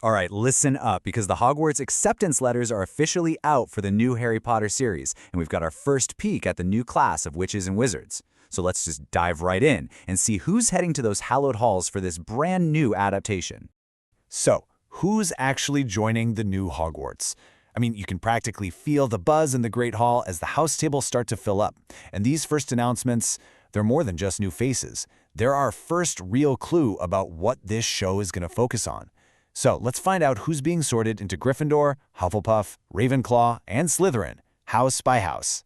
All right, listen up, because the Hogwarts acceptance letters are officially out for the new Harry Potter series, and we've got our first peek at the new class of witches and wizards. So let's just dive right in and see who's heading to those hallowed halls for this brand new adaptation. So, who's actually joining the new Hogwarts? I mean, you can practically feel the buzz in the Great Hall as the house tables start to fill up. And these first announcements, they're more than just new faces. They're our first real clue about what this show is going to focus on. So let's find out who's being sorted into Gryffindor, Hufflepuff, Ravenclaw, and Slytherin, house by house.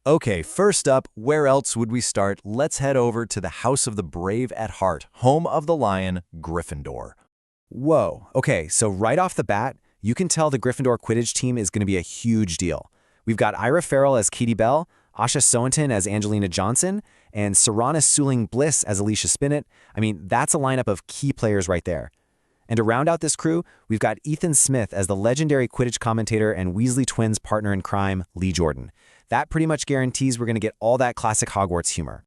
Okay, first up, where else would we start? Let's head over to the House of the Brave at Heart, home of the Lion, Gryffindor. Whoa, okay, so right off the bat, you can tell the Gryffindor Quidditch team is going to be a huge deal. We've got Ira Farrell as Katie Bell, Asha Sointon as Angelina Johnson, and Saranis Suling Bliss as Alicia Spinnet. I mean, that's a lineup of key players right there. And to round out this crew, we've got Ethan Smith as the legendary Quidditch commentator and Weasley twins partner in crime, Lee Jordan. That pretty much guarantees we're going to get all that classic Hogwarts humor.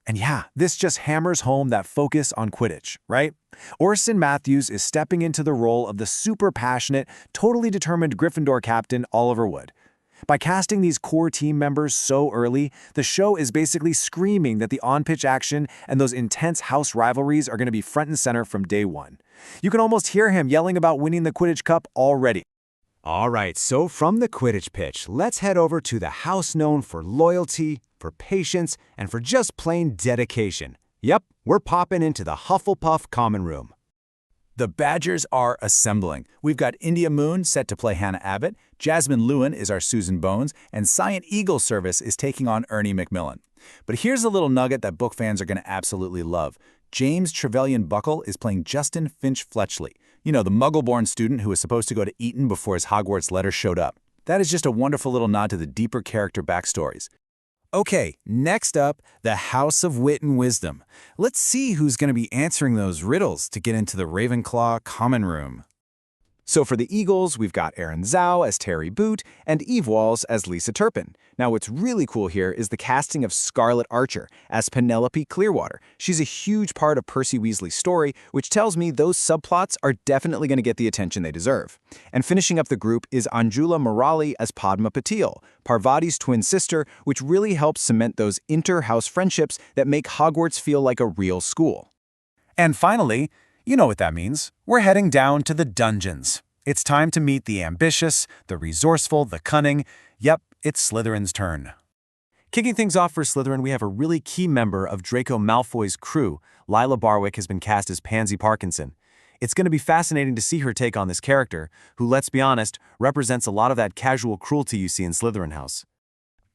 And yeah, this just hammers home that focus on Quidditch, right? Orson Matthews is stepping into the role of the super passionate, totally determined Gryffindor captain Oliver Wood. By casting these core team members so early, the show is basically screaming that the on-pitch action and those intense house rivalries are going to be front and center from day one. You can almost hear him yelling about winning the Quidditch Cup already. All right, so from the Quidditch pitch, let's head over to the house known for loyalty, for patience, and for just plain dedication. Yep, we're popping into the Hufflepuff common room. The Badgers are assembling. We've got India Moon set to play Hannah Abbott, Jasmine Lewin is our Susan Bones, and Cyan Eagle Service is taking on Ernie McMillan. But here's a little nugget that book fans are going to absolutely love. James Trevelyan Buckle is playing Justin Finch Fletchley. You know, the Muggle-born student who was supposed to go to Eton before his Hogwarts letter showed up. That is just a wonderful little nod to the deeper character backstories. Okay, next up, the House of Wit and Wisdom. Let's see who's going to be answering those riddles to get into the Ravenclaw common room. So for the Eagles, we've got Erin Zhao as Terry Boot and Eve Walls as Lisa Turpin. Now what's really cool here is the casting of Scarlet Archer as Penelope Clearwater. She's a huge part of Percy Weasley's story, which tells me those subplots are definitely going to get the attention they deserve. And finishing up the group is Anjula Murali as Padma Patil, Parvati's twin sister, which really helps cement those inter-house friendships that make Hogwarts feel like a real school. And finally, you know what that means. We're heading down to the dungeons. It's time to meet the ambitious, the resourceful, the cunning. Yep, it's Slytherin's turn. Kicking things off for Slytherin, we have a really key member of Draco Malfoy's crew. Lila Barwick has been cast as Pansy Parkinson. It's going to be fascinating to see her take on this character, who, let's be honest, represents a lot of that casual cruelty you see in Slytherin House.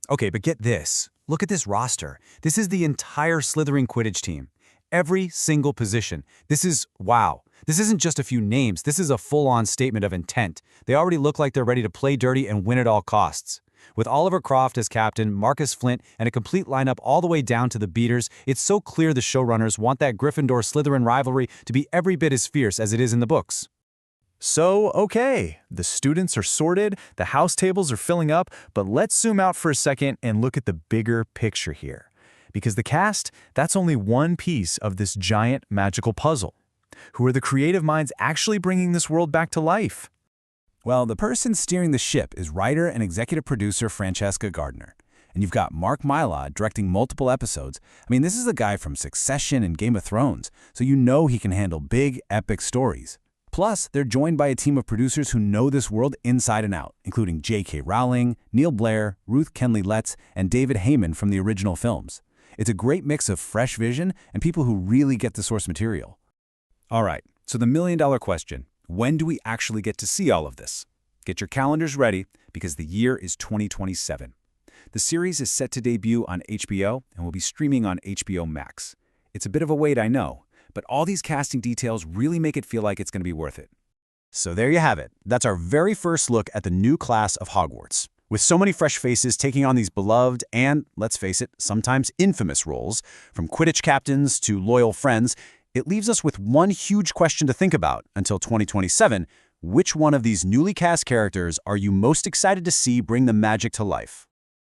Okay, but get this. Look at this roster. This is the entire Slytherin Quidditch team. Every single position. This is wow. This isn't just a few names. This is a full-on statement of intent. They already look like they're ready to play dirty and win at all costs. With Oliver Croft as captain, Marcus Flint, and a complete lineup all the way down to the beaters, it's so clear the showrunners want that Gryffindor-Slytherin rivalry to be every bit as fierce as it is in the books. So, okay, the students are sorted, the house tables are filling up, but let's zoom out for a second and look at the bigger picture here. Because the cast, that's only one piece of this giant magical puzzle. Who are the creative minds actually bringing this world back to life? Well, the person steering the ship is writer and executive producer Francesca Gardner. And you've got Mark Mylod directing multiple episodes. I mean, this is the guy from Succession and Game of Thrones, so you know he can handle big, epic stories. Plus, they're joined by a team of producers who know this world inside and out, including J.K. Rowling, Neil Blair, Ruth Kenley-Letts, and David Heyman from the original films. It's a great mix of fresh vision and people who really get the source material. All right, so the million-dollar question, when do we actually get to see all of this? Get your calendars ready, because the year is 2027. The series is set to debut on HBO and will be streaming on HBO Max. It's a bit of a wait, I know, but all these casting details really make it feel like it's going to be worth it. So there you have it. That's our very first look at the new class of Hogwarts. With so many fresh faces taking on these beloved and, let's face it, sometimes infamous roles, from Quidditch captains to loyal friends, it leaves us with one huge question to think about until 2027. Which one of these newly cast characters are you most excited to see bring the magic to life?